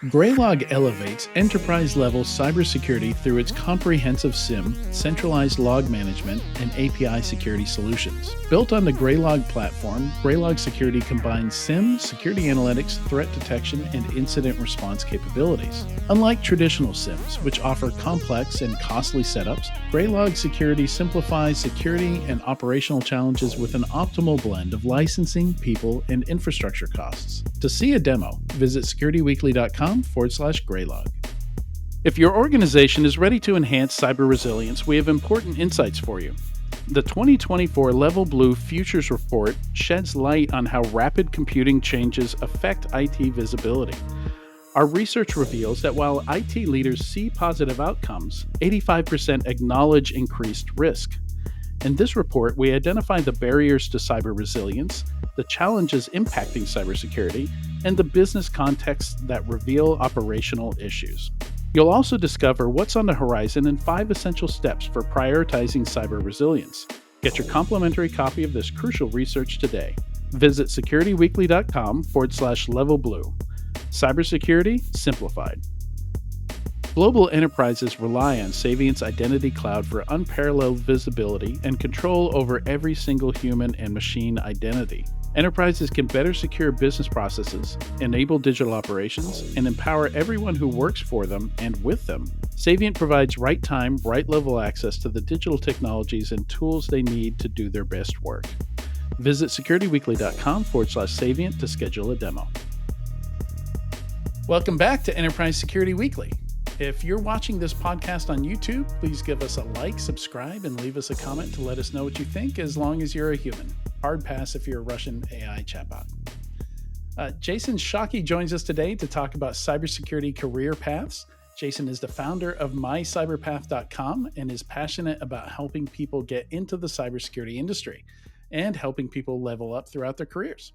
Graylog elevates enterprise-level cybersecurity through its comprehensive SIM, centralized log management, and API security solutions. Built on the Graylog platform, Graylog Security combines SIM, security analytics, threat detection, and incident response capabilities. Unlike traditional SIMs, which offer complex and costly setups, Graylog Security simplifies security and operational challenges with an optimal blend of licensing, people, and infrastructure costs. To see a demo, visit securityweekly.com/Graylog. If your organization is ready to enhance cyber resilience, we have important insights for you. The 2024 Level Blue Futures Report sheds light on how rapid computing changes affect IT visibility. Our research reveals that while IT leaders see positive outcomes, 85% acknowledge increased risk. In this report, we identify the barriers to cyber resilience, the challenges impacting cybersecurity, and the business contexts that reveal operational issues. You'll also discover what's on the horizon and 5 essential steps for prioritizing cyber resilience. Get your complimentary copy of this crucial research today. Visit securityweekly.com/levelblue. Cybersecurity simplified. Global enterprises rely on Savient's Identity Cloud for unparalleled visibility and control over every single human and machine identity. Enterprises can better secure business processes, enable digital operations, and empower everyone who works for them and with them. Savient provides right time, right level access to the digital technologies and tools they need to do their best work. Visit securityweekly.com/Savient to schedule a demo. Welcome back to Enterprise Security Weekly. If you're watching this podcast on YouTube, please give us a like, subscribe, and leave us a comment to let us know what you think, as long as you're a human. Hard pass if you're a Russian AI chatbot. Jason Shockey joins us today to talk about cybersecurity career paths. Jason is the founder of mycyberpath.com and is passionate about helping people get into the cybersecurity industry and helping people level up throughout their careers.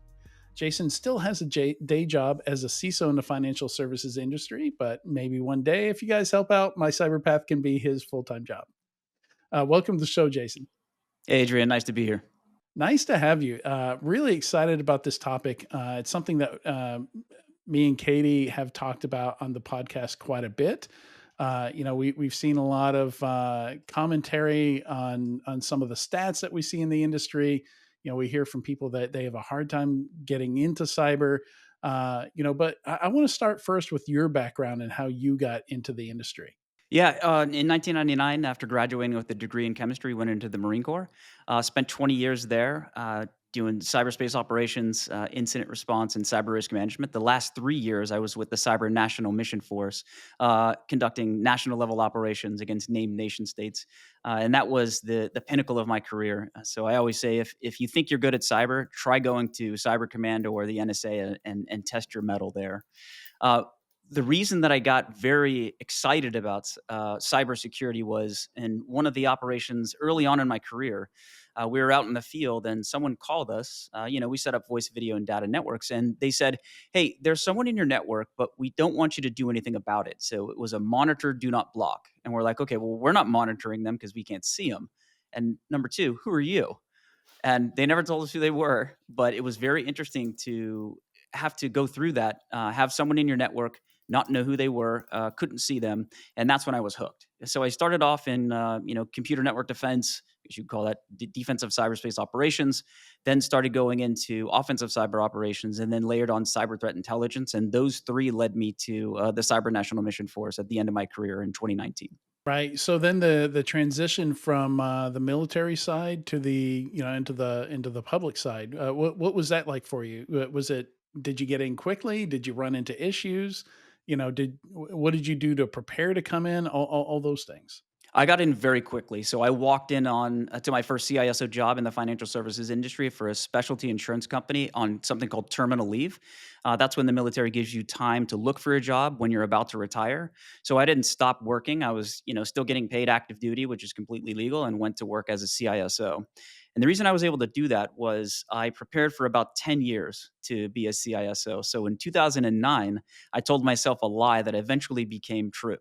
Jason still has a day job as a CISO in the financial services industry, but maybe one day, if you guys help out, My Cyberpath can be his full-time job. Welcome to the show, Jason. Hey, Adrian, nice to be here. Nice to have you. Really excited about this topic. It's something that me and Katie have talked about on the podcast quite a bit. We've seen a lot of commentary on some of the stats that we see in the industry. We hear from people that they have a hard time getting into cyber. But I want to start first with your background and how you got into the industry. Yeah, in 1999, after graduating with a degree in chemistry, went into the Marine Corps. Spent 20 years there doing cyberspace operations, incident response, and cyber risk management. The last 3 years, I was with the Cyber National Mission Force, conducting national level operations against named nation states, and that was the pinnacle of my career. So I always say, if you think you're good at cyber, try going to Cyber Commando or the NSA and test your mettle there. Uh, the reason that I got very excited about cybersecurity was in one of the operations early on in my career. We were out in the field and someone called us. We set up voice, video, and data networks, and they said, "Hey, there's someone in your network, but we don't want you to do anything about it." So it was a monitor, do not block. And we're like, "Okay, well, we're not monitoring them because we can't see them." And number two, who are you? And they never told us who they were, but it was very interesting to have to go through that, have someone in your network not know who they were, couldn't see them, and that's when I was hooked. So I started off in computer network defense, as you call that, defensive cyberspace operations, then started going into offensive cyber operations, and then layered on cyber threat intelligence, and those three led me to the Cyber National Mission Force at the end of my career in 2019. Right. So then the transition from the military side to the into the public side. What was that like for you? Did you get in quickly? Did you run into issues? What did you do to prepare to come in? All those things. I got in very quickly. So I walked in on to my first CISO job in the financial services industry for a specialty insurance company on something called terminal leave. That's when the military gives you time to look for a job when you're about to retire. So I didn't stop working. I was, still getting paid active duty, which is completely legal, and went to work as a CISO. And the reason I was able to do that was I prepared for about 10 years to be a CISO. So in 2009, I told myself a lie that eventually became true.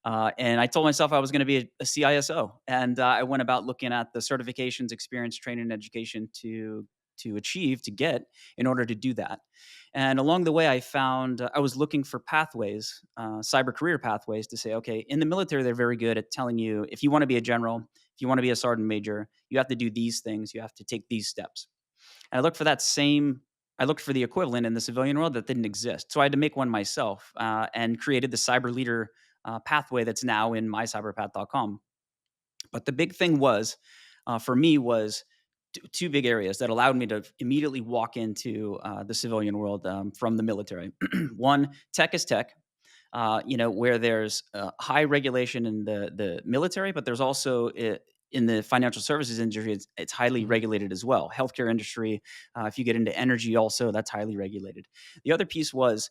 And I told myself I was going to be a CISO. And I went about looking at the certifications, experience, training, and education to to achieve, to get in order to do that. And along the way, I found I was looking for pathways, cyber career pathways to say, okay, in the military, they're very good at telling you if you want to be a general, if you want to be a sergeant major, you have to do these things, you have to take these steps. And I looked for the equivalent in the civilian world that didn't exist. So I had to make one myself and created the cyber leader pathway that's now in mycyberpath.com. But the big thing was, for me, was two big areas that allowed me to immediately walk into the civilian world from the military. One, tech is tech. Where there's high regulation in the military, but there's also in the financial services industry, it's highly Mhm. regulated as well. Healthcare industry, if you get into energy, also that's highly regulated. The other piece was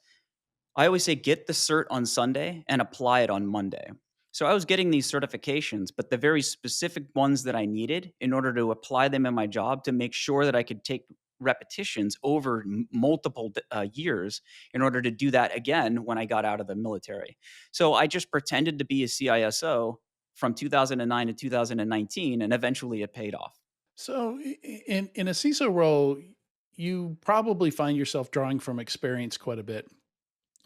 I always say get the cert on Sunday and apply it on Monday. So I was getting these certifications, but the very specific ones that I needed in order to apply them in my job to make sure that I could take repetitions over multiple years in order to do that again when I got out of the military. So I just pretended to be a CISO from 2009 to 2019, and eventually it paid off. So in a CISO role, you probably find yourself drawing from experience quite a bit.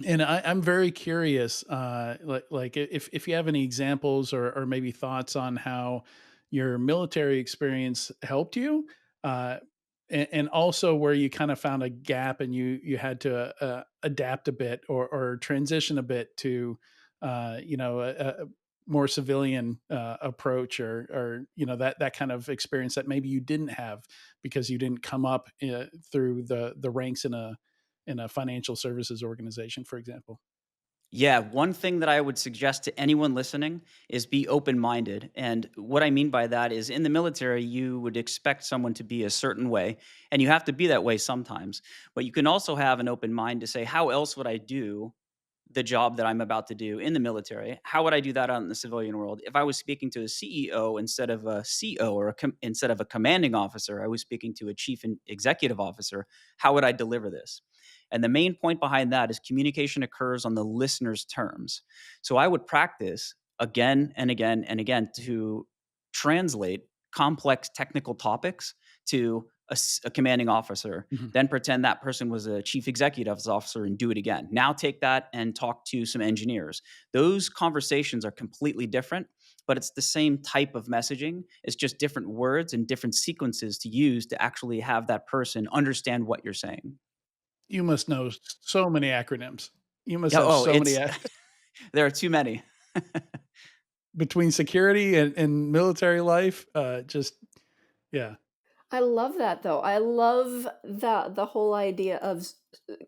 And I'm very curious, like if you have any examples or maybe thoughts on how your military experience helped you, and also where you kind of found a gap and you had to adapt a bit or transition a bit to, a more civilian approach or that kind of experience that maybe you didn't have because you didn't come up through the ranks in a financial services organization, for example. Yeah, one thing that I would suggest to anyone listening is be open minded. And what I mean by that is in the military, you would expect someone to be a certain way, and you have to be that way sometimes. But you can also have an open mind to say, how else would I do the job that I'm about to do in the military? How would I do that out in the civilian world? If I was speaking to a CEO instead of a CO or instead of a commanding officer, I was speaking to a chief and executive officer, how would I deliver this? And the main point behind that is communication occurs on the listener's terms. So I would practice again and again and again to translate complex technical topics to a commanding officer, Mhm. then pretend that person was a chief executive officer and do it again. Now take that and talk to some engineers. Those conversations are completely different, but it's the same type of messaging. It's just different words and different sequences to use to actually have that person understand what you're saying. You must know so many acronyms. You must Yeah, have oh, so many it's there are too many. between security and military life, just yeah. I love that though. I love the whole idea of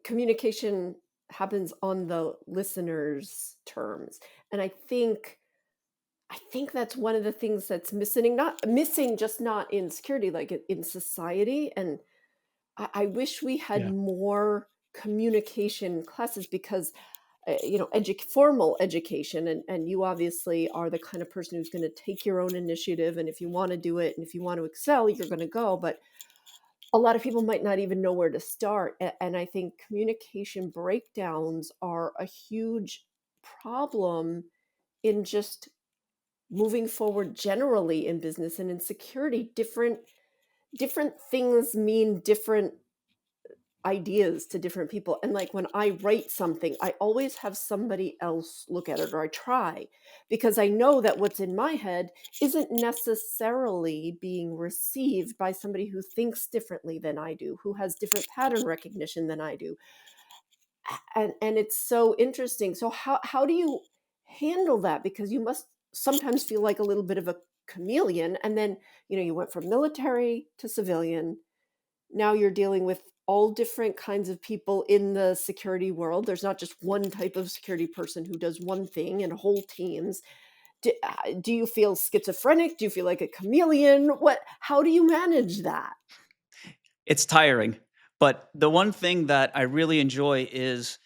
communication happens on the listener's terms. And I think that's one of the things that's missing, not missing, just not in security, like in society. And I wish we had Yeah. more communication classes because formal education, and you obviously are the kind of person who's going to take your own initiative, and if you want to do it and if you want to excel, you're going to go. But a lot of people might not even know where to start. And I think communication breakdowns are a huge problem in just moving forward generally in business and in security. Different things mean different ideas to different people. And like when I write something, I always have somebody else look at it, or I try, because I know that what's in my head isn't necessarily being received by somebody who thinks differently than I do, who has different pattern recognition than I do. And it's so interesting. So how do you handle that? Because you must sometimes feel like a little bit of a chameleon, and then you went from military to civilian. Now you're dealing with all different kinds of people in the security world. There's not just one type of security person who does one thing and whole teams. Do you feel schizophrenic? Do you feel like a chameleon? How do you manage that? It's tiring. But the one thing that I really enjoy is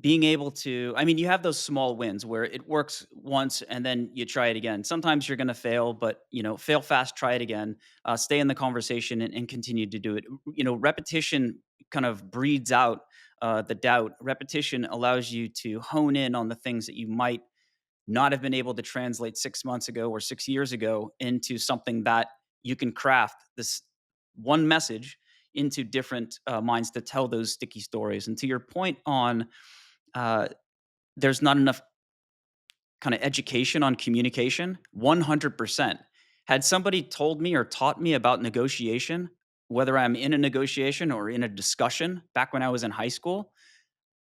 being able to I mean, you have those small wins where it works once and then you try it again. Sometimes you're gonna fail, but, fail fast, try it again, stay in the conversation and continue to do it. Repetition kind of breeds out, the doubt. Repetition allows you to hone in on the things that you might not have been able to translate 6 months ago or 6 years ago into something that you can craft this one message. into different minds to tell those sticky stories. And to your point on uh, there's not enough kind of education on communication, 100%. Had somebody told me or taught me about negotiation, whether I'm in a negotiation or in a discussion back when I was in high school,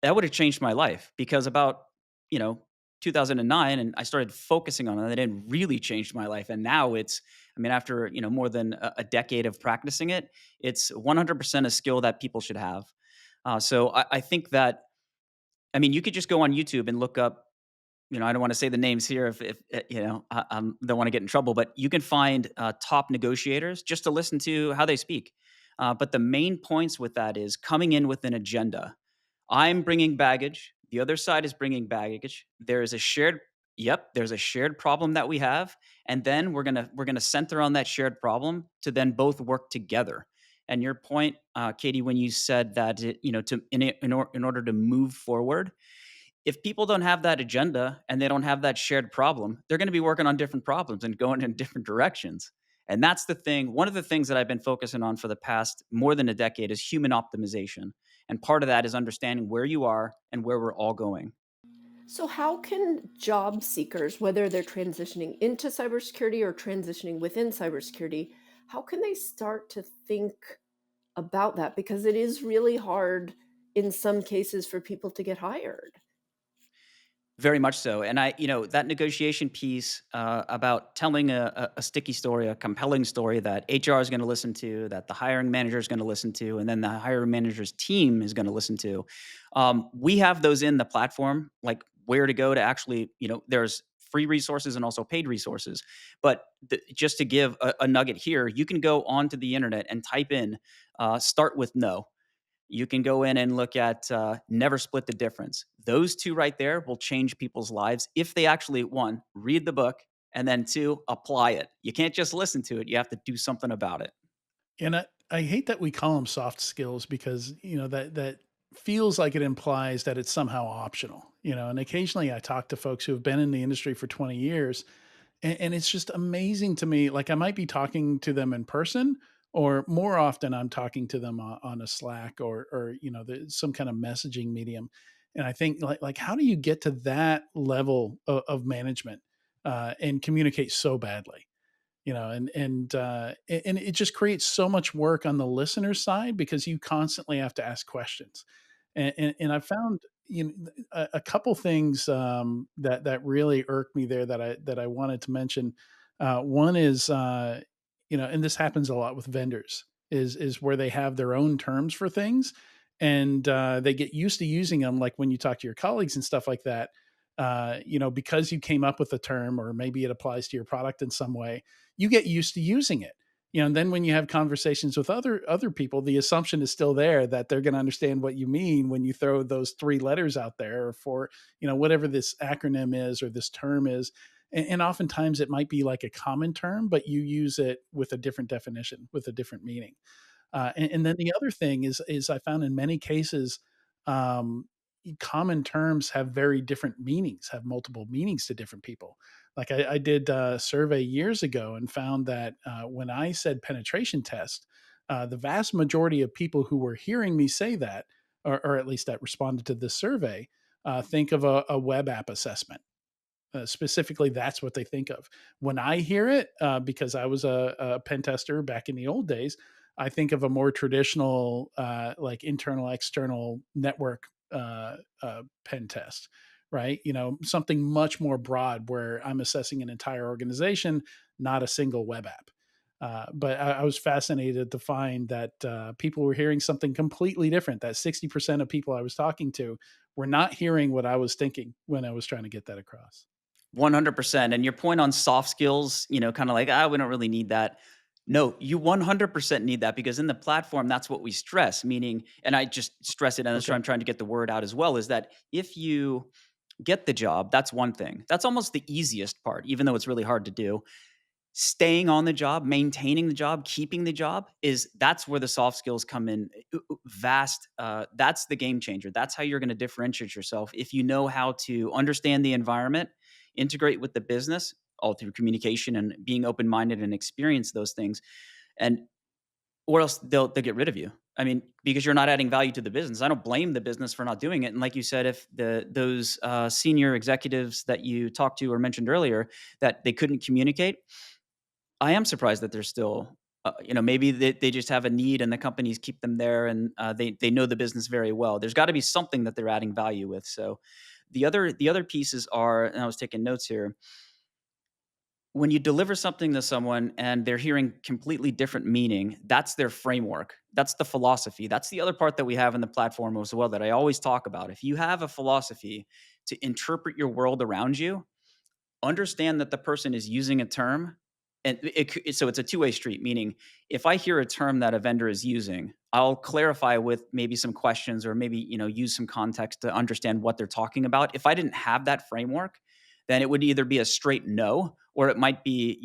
that would have changed my life because about, you know, 2009 and I started focusing on it and it really changed my life. And now it's, I mean, after, more than a decade of practicing it, it's 100% a skill that people should have. So I think that, I mean, you could just go on YouTube and look up, I don't want to say the names here if I don't want to get in trouble, but you can find top negotiators just to listen to how they speak. But the main points with that is coming in with an agenda. I'm bringing baggage. The other side is bringing baggage. There is a shared, yep, there's a shared problem that we have, and then we're gonna center on that shared problem to then both work together. And your point, Katie, when you said that in order to move forward, if people don't have that agenda and they don't have that shared problem, they're going to be working on different problems and going in different directions. And that's the thing. One of the things that I've been focusing on for the past more than a decade is human optimization. And part of that is understanding where you are and where we're all going. So, how can job seekers, whether they're transitioning into cybersecurity or transitioning within cybersecurity, how can they start to think about that? Because it is really hard in some cases for people to get hired. Very much so. And that negotiation piece about telling a sticky story, a compelling story that HR is going to listen to, that the hiring manager is going to listen to, and then the hiring manager's team is going to listen to. We have those in the platform, like where to go to actually, there's free resources and also paid resources. But just to give a nugget here, you can go onto the internet and type in start with no. You can go in and look at never split the difference. Those two right there will change people's lives if they actually, one, read the book, and then two, apply it. You can't just listen to it. You have to do something about it. And I hate that we call them soft skills because, that feels like it implies that it's somehow optional, and occasionally I talk to folks who have been in the industry for 20 years and it's just amazing to me. Like I might be talking to them in person, or more often I'm talking to them on a Slack or some kind of messaging medium. And I think like how do you get to that level of management and communicate so badly? And it just creates so much work on the listener side because you constantly have to ask questions. And I found a couple things that really irked me there that I wanted to mention. One is and this happens a lot with vendors is where they have their own terms for things, and they get used to using them. Like when you talk to your colleagues and stuff like that, because you came up with a term or maybe it applies to your product in some way, you get used to using it. And then when you have conversations with other people, the assumption is still there that they're going to understand what you mean when you throw those three letters out there, or for whatever this acronym is or this term is. And oftentimes it might be like a common term, but you use it with a different definition, with a different meaning. And then the other thing is I found in many cases, um, common terms have very different meanings, have multiple meanings to different people. Like I did a survey years ago and found that when I said penetration test, the vast majority of people who were hearing me say that, or at least that responded to this survey, think of a web app assessment. Specifically, that's what they think of. When I hear it, because I was a pen tester back in the old days, I think of a more traditional, like internal, external network pen test, right? Something much more broad where I'm assessing an entire organization, not a single web app. But I was fascinated to find that people were hearing something completely different. That 60% of people I was talking to were not hearing what I was thinking when I was trying to get that across. 100%. And your point on soft skills, kind of like, we don't really need that. No, you 100% need that because in the platform, that's what we stress. Meaning, and I just stress it, and that's why Okay. I'm trying to get the word out as well, is that if you get the job, that's one thing. That's almost the easiest part, even though it's really hard to do. Staying on the job, maintaining the job, keeping the job that's where the soft skills come in vast. That's the game changer. That's how you're going to differentiate yourself. If you know how to understand the environment, integrate with the business, all through communication and being open-minded and experience those things. And or else they'll get rid of you. I mean, because you're not adding value to the business. I don't blame the business for not doing it. And like you said, if those senior executives that you talked to or mentioned earlier that they couldn't communicate, I am surprised that they're still. Maybe they just have a need and the companies keep them there, and they know the business very well. There's got to be something that they're adding value with. So, the other pieces are, and I was taking notes here, when you deliver something to someone and they're hearing completely different meaning, that's their framework. That's the philosophy. That's the other part that we have in the platform as well that I always talk about. If you have a philosophy to interpret your world around you, understand that the person is using a term, and so it's a two-way street, meaning if I hear a term that a vendor is using, I'll clarify with maybe some questions or maybe, use some context to understand what they're talking about. If I didn't have that framework, then it would either be a straight no, or it might be,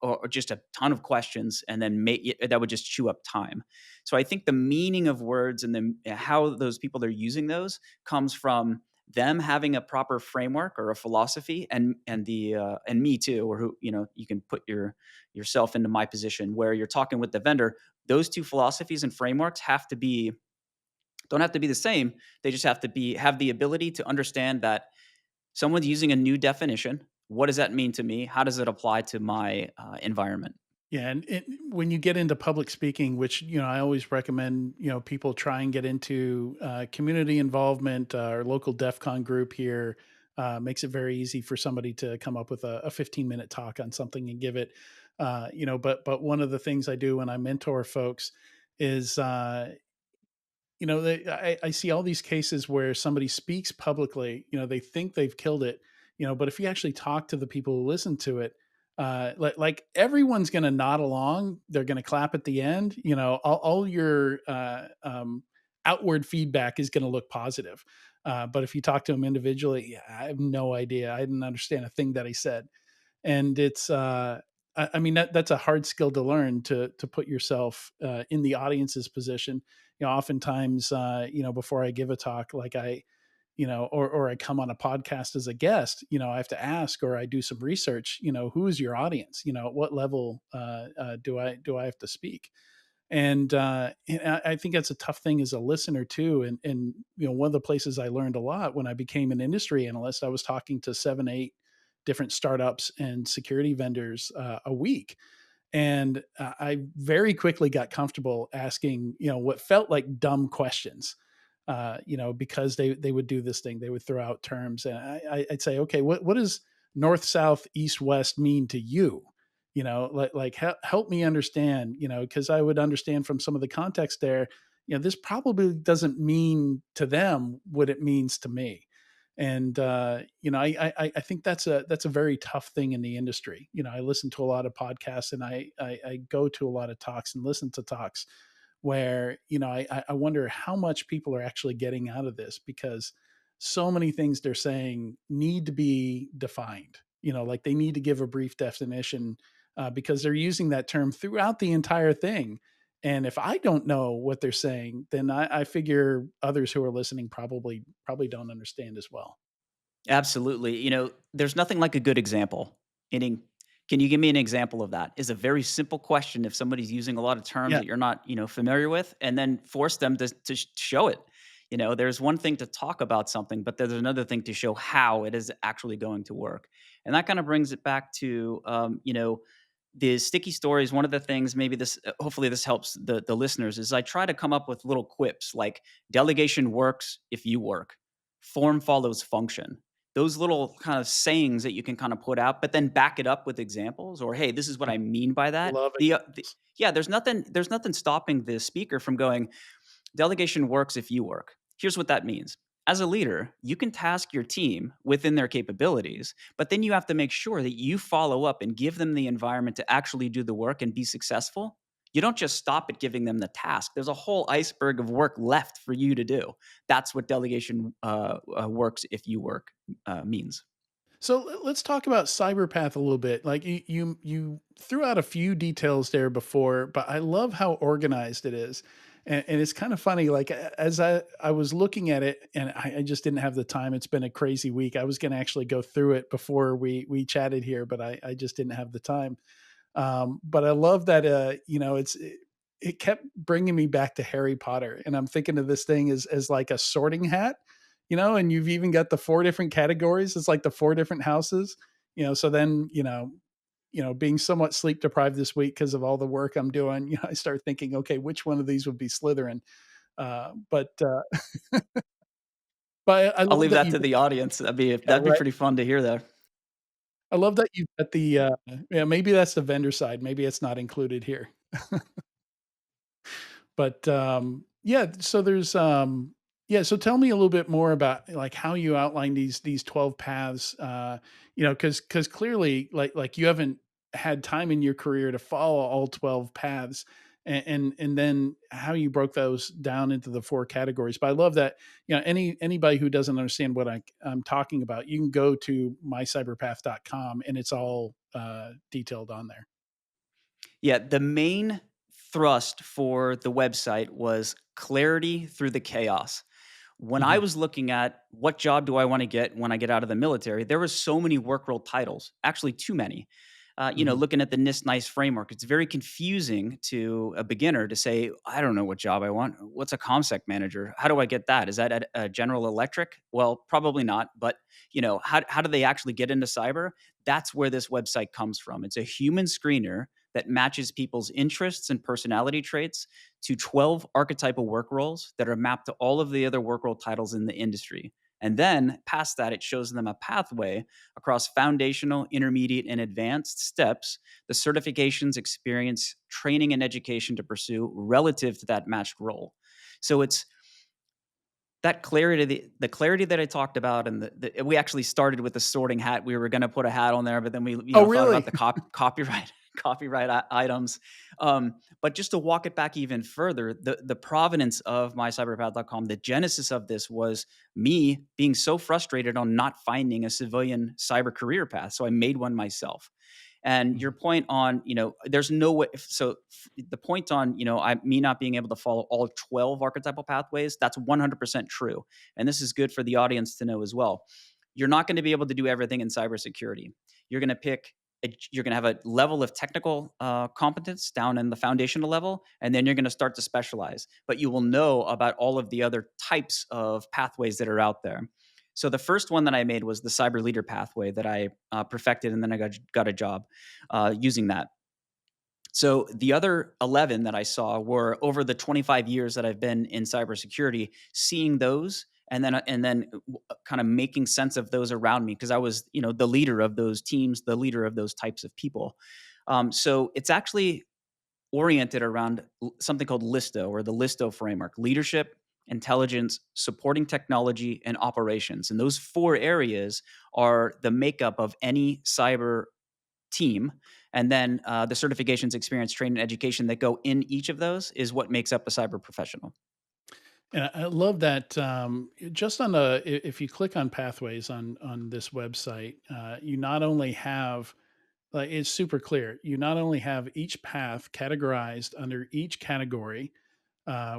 or just a ton of questions, and then that would just chew up time. So I think the meaning of words and how those people are using those comes from them having a proper framework or a philosophy, and me too, or who, you can put yourself into my position where you're talking with the vendor. Those two philosophies and frameworks don't have to be the same. They just have the ability to understand that someone's using a new definition. What does that mean to me? How does it apply to my environment? Yeah, and when you get into public speaking, which I always recommend, people try and get into community involvement. Our local DEF CON group here makes it very easy for somebody to come up with a 15-minute talk on something and give it. But one of the things I do when I mentor folks is I see all these cases where somebody speaks publicly, they think they've killed it, but if you actually talk to the people who listen to it, like everyone's going to nod along, they're going to clap at the end, all your outward feedback is going to look positive. But if you talk to them individually, yeah, I have no idea. I didn't understand a thing that he said. And it's, I mean, that's a hard skill to learn, to put yourself in the audience's position. Oftentimes, before I give a talk, like or I come on a podcast as a guest, I have to ask, or I do some research, who is your audience? At what level do I have to speak? And I think that's a tough thing as a listener too. And one of the places I learned a lot when I became an industry analyst, I was talking to 7, 8 different startups and security vendors a week. And I very quickly got comfortable asking, what felt like dumb questions, because they would do this thing. They would throw out terms, and I'd say, okay, what does north, south, east, west mean to you? Help me understand, because I would understand from some of the context there, this probably doesn't mean to them what it means to me. And I think that's a very tough thing in the industry. I listen to a lot of podcasts, and I go to a lot of talks and listen to talks where I wonder how much people are actually getting out of this, because so many things they're saying need to be defined. Like they need to give a brief definition, because they're using that term throughout the entire thing. And if I don't know what they're saying, then I figure others who are listening probably don't understand as well. Absolutely. There's nothing like a good example. Meaning, can you give me an example of that? Is a very simple question if somebody's using a lot of terms Yeah. that you're not, familiar with, and then force them to show it. There's one thing to talk about something, but there's another thing to show how it is actually going to work. And that kind of brings it back to, the sticky stories. One of the things, maybe hopefully this helps the listeners, is I try to come up with little quips like delegation works if you work, form follows function, those little kind of sayings that you can kind of put out, but then back it up with examples, or hey, this is what I mean by that. Love The examples. yeah, there's nothing stopping the speaker from going, delegation works if you work. Here's what that means. As a leader, you can task your team within their capabilities, but then you have to make sure that you follow up and give them the environment to actually do the work and be successful. You don't just stop at giving them the task. There's a whole iceberg of work left for you to do. That's what delegation works if you work means. So let's talk about Cyberpath a little bit. Like you threw out a few details there before, but I love how organized it is. And it's kind of funny. Like as I was looking at it, and I just didn't have the time. It's been a crazy week. I was going to actually go through it before we chatted here, but I just didn't have the time. But I love that. it kept bringing me back to Harry Potter, and I'm thinking of this thing as like a sorting hat, and you've even got the 4 different categories. It's like the 4 different houses, so then, being somewhat sleep deprived this week because of all the work I'm doing, I start thinking, okay, which one of these would be Slytherin? But but I I'll love leave that that you to the audience. yeah, That'd be right. pretty fun to hear though. I love that you've got yeah, maybe that's the vendor side. Maybe it's not included here. But, yeah, so yeah, so tell me a little bit more about, like, how you outline these 12 paths, because clearly, like, you haven't had time in your career to follow all 12 paths, and then how you broke those down into the 4 categories. But I love that, anybody who doesn't understand what I'm talking about, you can go to mycyberpath.com, and it's all, detailed on there. Yeah, the main thrust for the website was clarity through the chaos. When I Mhm, was looking at what job do I want to get when I get out of the military, there were so many work role titles, actually too many. mhm. Looking at the NIST NICE framework, it's very confusing to a beginner to say, I don't know what job I want. What's a ComSec manager? How do I get that? Is that at General Electric? Well, probably not. But how do they actually get into cyber? That's where this website comes from. It's a human screener that matches people's interests and personality traits to 12 archetypal work roles that are mapped to all of the other work role titles in the industry. And then past that, it shows them a pathway across foundational, intermediate, and advanced steps, the certifications, experience, training, and education to pursue relative to that matched role. So it's that clarity, the clarity that I talked about, and we actually started with the sorting hat. We were going to put a hat on there, but then we Oh, thought about really? the copyright items. But just to walk it back even further, the provenance of mycyberpath.com, the genesis of this was me being so frustrated on not finding a civilian cyber career path, so I made one myself. And your Mhm. point on, there's no way. So the point on, me not being able to follow all 12 archetypal pathways, that's 100% true. And this is good for the audience to know as well. You're not going to be able to do everything in cybersecurity. You're going to you're going to have a level of technical competence down in the foundational level, and then you're going to start to specialize. But you will know about all of the other types of pathways that are out there. So the first one that I made was the cyber leader pathway that I perfected, and then I got a job using that. So the other 11 that I saw were over the 25 years that I've been in cybersecurity, seeing those and then kind of making sense of those around me because I was, the leader of those teams, the leader of those types of people. So it's actually oriented around something called LISTO or the LISTO framework: leadership, intelligence, supporting technology, and operations. And those 4 areas are the makeup of any cyber team. And then the certifications, experience, training, and education that go in each of those is what makes up a cyber professional. And I love that, just on the if you click on pathways on this website, you not only have, like, it's super clear. You not only have each path categorized under each category,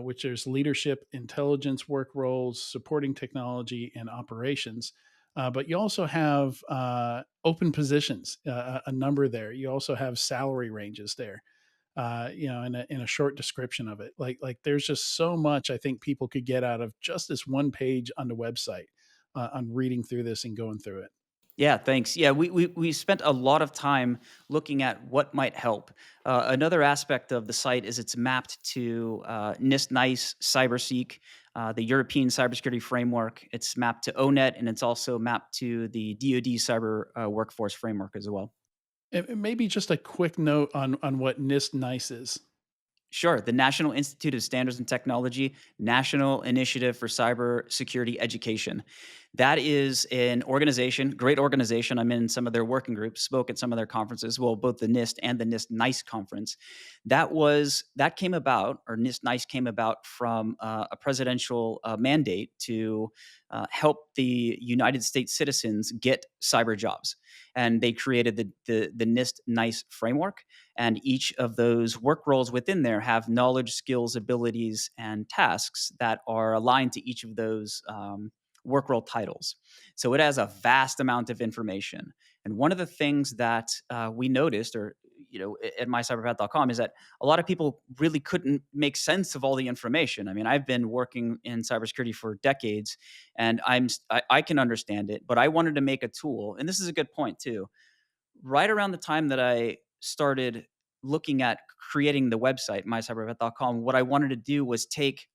which there's leadership, intelligence, work roles, supporting technology, and operations. But you also have open positions, a number there. You also have salary ranges there, in a short description of it. Like there's just so much I think people could get out of just this one page on the website, on reading through this and going through it. Yeah, thanks. Yeah, we spent a lot of time looking at what might help. Another aspect of the site is it's mapped to NIST NICE CyberSeek, the European cybersecurity framework. It's mapped to ONET, and it's also mapped to the DoD cyber workforce framework as well. And maybe just a quick note on what NIST NICE is. Sure. The National Institute of Standards and Technology, National Initiative for Cyber Security Education. That is an organization, great organization. I'm in some of their working groups, spoke at some of their conferences, well, both the NIST and the NIST NICE conference. That came about, or NIST NICE came about from a presidential mandate to help the United States citizens get cyber jobs. And they created the NIST NICE framework, and each of those work roles within there have knowledge, skills, abilities, and tasks that are aligned to each of those work role titles. So it has a vast amount of information. And one of the things that we noticed, or at mycyberpath.com is that a lot of people really couldn't make sense of all the information. I mean, I've been working in cybersecurity for decades, and I can understand it, but I wanted to make a tool, and this is a good point too. Right around the time that I started looking at creating the website, mycyberpath.com, what I wanted to do was take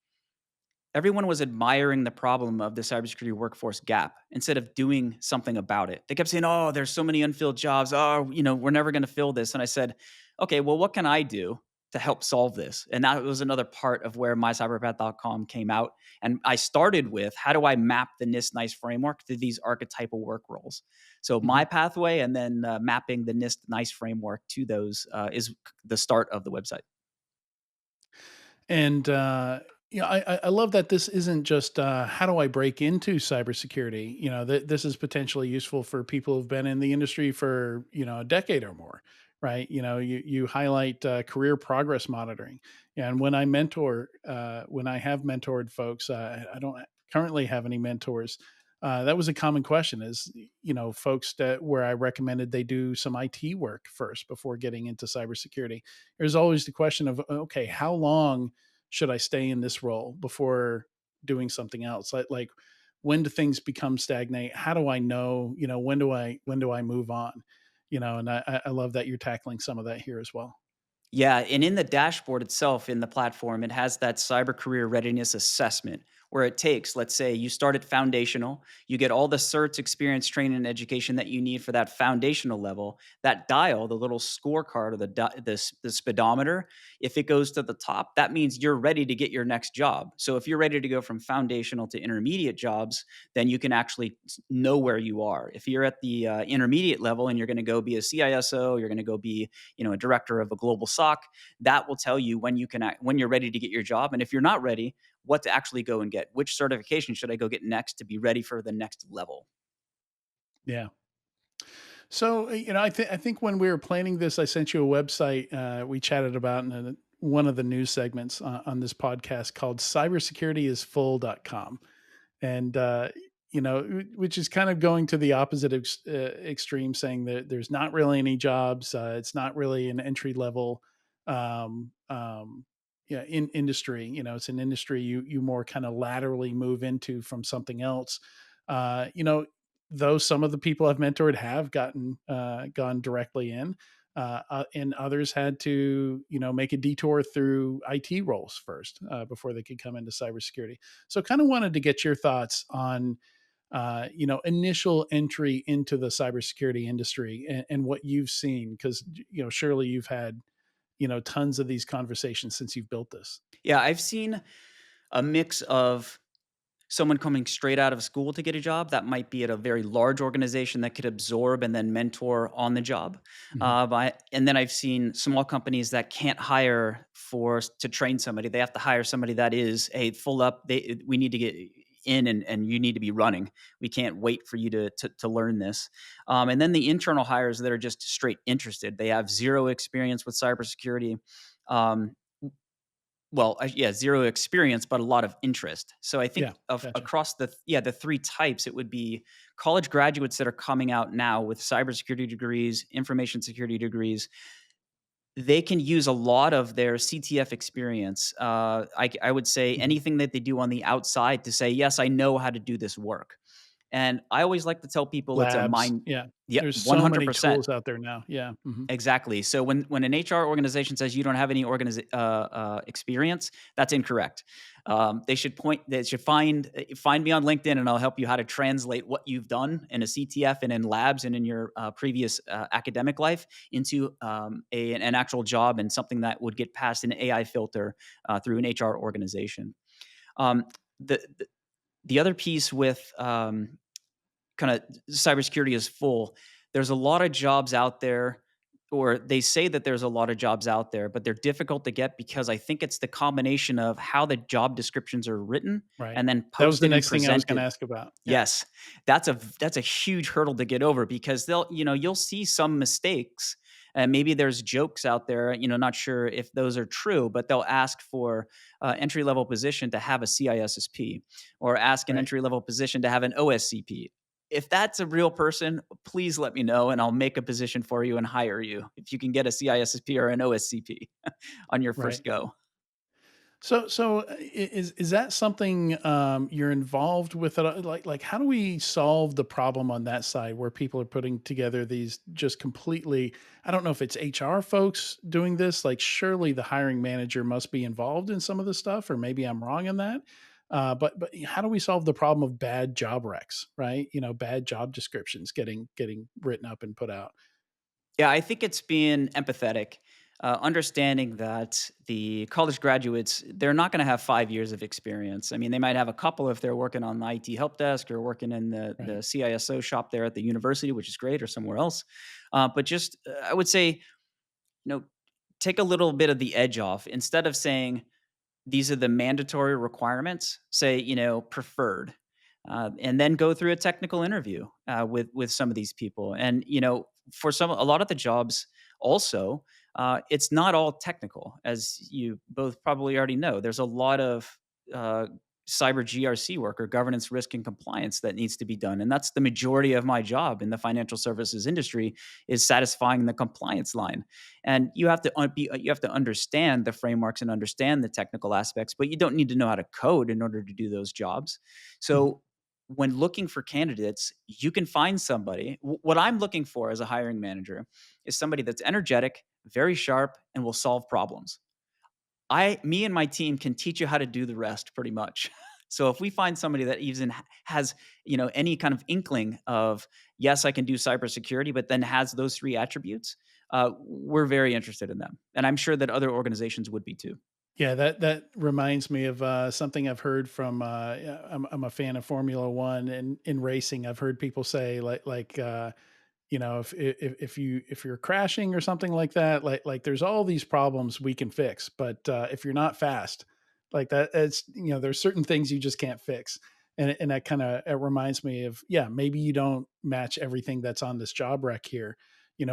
everyone was admiring the problem of the cybersecurity workforce gap instead of doing something about it. They kept saying, "Oh, there's so many unfilled jobs. Oh, we're never going to fill this." And I said, "Okay, well, what can I do to help solve this?" And that was another part of where mycyberpath.com came out. And I started with, how do I map the NIST NICE framework to these archetypal work roles? So Mhm. my pathway, and then mapping the NIST NICE framework to those is the start of the website. And I love that this isn't just how do I break into cybersecurity. This is potentially useful for people who've been in the industry for a decade or more, right? You highlight career progress monitoring, and when I have mentored folks, I don't currently have any mentors. That was a common question: is folks that where I recommended they do some IT work first before getting into cybersecurity. There's always the question of, okay, how long should I stay in this role before doing something else? Like when do things become stagnate? How do I know, when do I move on? And I love that you're tackling some of that here as well. Yeah, and in the dashboard itself in the platform, it has that cyber career readiness assessment where it takes, let's say you start at foundational, you get all the certs, experience, training, and education that you need for that foundational level. That dial, the little scorecard or the speedometer, if it goes to the top, that means you're ready to get your next job. So if you're ready to go from foundational to intermediate jobs, then you can actually know where you are. If you're at the intermediate level and you're going to go be a CISO, you're going to go be a director of a global SOC, that will tell you when when you're ready to get your job. And if you're not ready, what to actually go and get. Which certification should I go get next to be ready for the next level? Yeah. So, I think when we were planning this, I sent you a website we chatted about in one of the news segments on this podcast called cybersecurityisfull.com. And which is kind of going to the opposite extreme, saying that there's not really any jobs. It's not really an entry level um, um, yeah, in industry. It's an industry you more kind of laterally move into from something else. uh, you know though some of the people I've mentored have gone directly in, and others had to make a detour through IT roles first before they could come into cybersecurity. So kind of wanted to get your thoughts on initial entry into the cybersecurity industry, and what you've seen, because surely you've had tons of these conversations since you've built this. Yeah, I've seen a mix of someone coming straight out of school to get a job that might be at a very large organization that could absorb and then mentor on the job. Mhm. And then I've seen small companies that can't hire to train somebody. They have to hire somebody that is a full up. We need to get in, and you need to be running. We can't wait for you to learn this. And then the internal hires that are just straight interested. They have zero experience with cybersecurity. Um, well, yeah, zero experience, but a lot of interest. So I think Yeah, of gotcha. across the three types, it would be college graduates that are coming out now with cybersecurity degrees, information security degrees. They can use a lot of their CTF experience. I would say Mhm. anything that they do on the outside to say, yes, I know how to do this work. And I always like to tell people it's a Labs, mind. yeah. Yeah, There's one so hundred many percent. tools out there now. Yeah. Mhm. Exactly. So when an HR organization says you don't have any experience, that's incorrect. They should find me on LinkedIn, and I'll help you how to translate what you've done in a CTF and in labs and in your previous academic life into an actual job and something that would get past an AI filter through an HR organization. Um, the the other piece with kind of cybersecurity is full. There's a lot of jobs out there, or they say that there's a lot of jobs out there, but they're difficult to get because I think it's the combination of how the job descriptions are written Right. and then That was the posted and next thing I was gonna presented. ask about. Yeah. Yes, that's a huge hurdle to get over because you'll see some mistakes, and maybe there's jokes out there. Not sure if those are true, but they'll ask for entry level position to have a CISSP, or ask an Right. entry level position to have an OSCP. if that's a real person, please let me know and I'll make a position for you and hire you if you can get a CISSP or an OSCP on your Right. first go. Is that something you're involved with? It? Like, how do we solve the problem on that side where people are putting together these just completely? I don't know if it's HR folks doing this. Like, surely the hiring manager must be involved in some of the stuff, or maybe I'm wrong in that. But how do we solve the problem of bad job recs? Right? Bad job descriptions getting written up and put out. Yeah, I think it's being empathetic, understanding that the college graduates, they're not going to have 5 years of experience. I mean, they might have a couple if they're working on the IT help desk or working in the Right. CISO shop there at the university, which is great, or somewhere else. But just, I would say, know, take a little bit of the edge off. Instead of saying, these are the mandatory requirements, say, preferred, and then go through a technical interview with some of these people. And for a lot of the jobs, also, it's not all technical, as you both probably already know. There's a lot of uh, cyber GRC work, or governance, risk, and compliance, that needs to be done, and that's the majority of my job in the financial services industry, is satisfying the compliance line. And you have to understand the frameworks and understand the technical aspects, but you don't need to know how to code in order to do those jobs. Mhm. So when looking for candidates, you can find somebody. What I'm looking for as a hiring manager is somebody that's energetic, very sharp, and will solve problems. Me and my team can teach you how to do the rest, pretty much. So if we find somebody that even has, any kind of inkling of, yes, I can do cybersecurity, but then has those three attributes, we're very interested in them, and I'm sure that other organizations would be too. Yeah, that reminds me of something I've heard from. Yeah, I'm a fan of Formula One, and in racing, I've heard people say if you're crashing or something like that, there's all these problems we can fix, but if you're not fast, like that, it's there's certain things you just can't fix, and that kind of it reminds me of, yeah, maybe you don't match everything that's on this job rec here,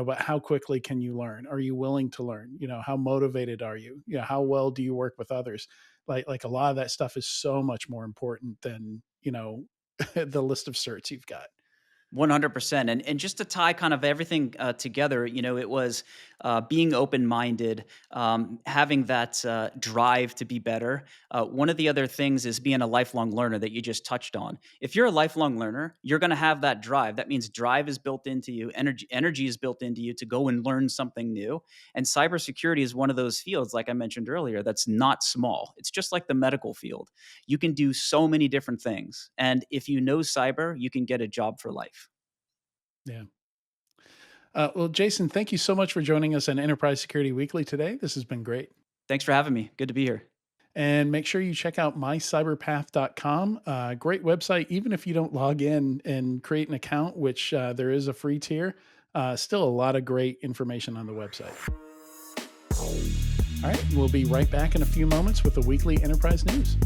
but how quickly can you learn? Are you willing to learn? How motivated are you? How well do you work with others? Like a lot of that stuff is so much more important than the list of certs you've got. 100%. And just to tie kind of everything together, it was being open minded, having that drive to be better. One of the other things is being a lifelong learner that you just touched on. If you're a lifelong learner, you're going to have that drive. That means drive is built into you, energy is built into you to go and learn something new. And cybersecurity is one of those fields, like I mentioned earlier, that's not small. It's just like the medical field. You can do so many different things. And if you know cyber, you can get a job for life. Yeah. Well, Jason, thank you so much for joining us on Enterprise Security Weekly today. This has been great. Thanks for having me. Good to be here. And make sure you check out mycyberpath.com. Great website. Even if you don't log in and create an account, which there is a free tier, still a lot of great information on the website. All right. We'll be right back in a few moments with the weekly enterprise news.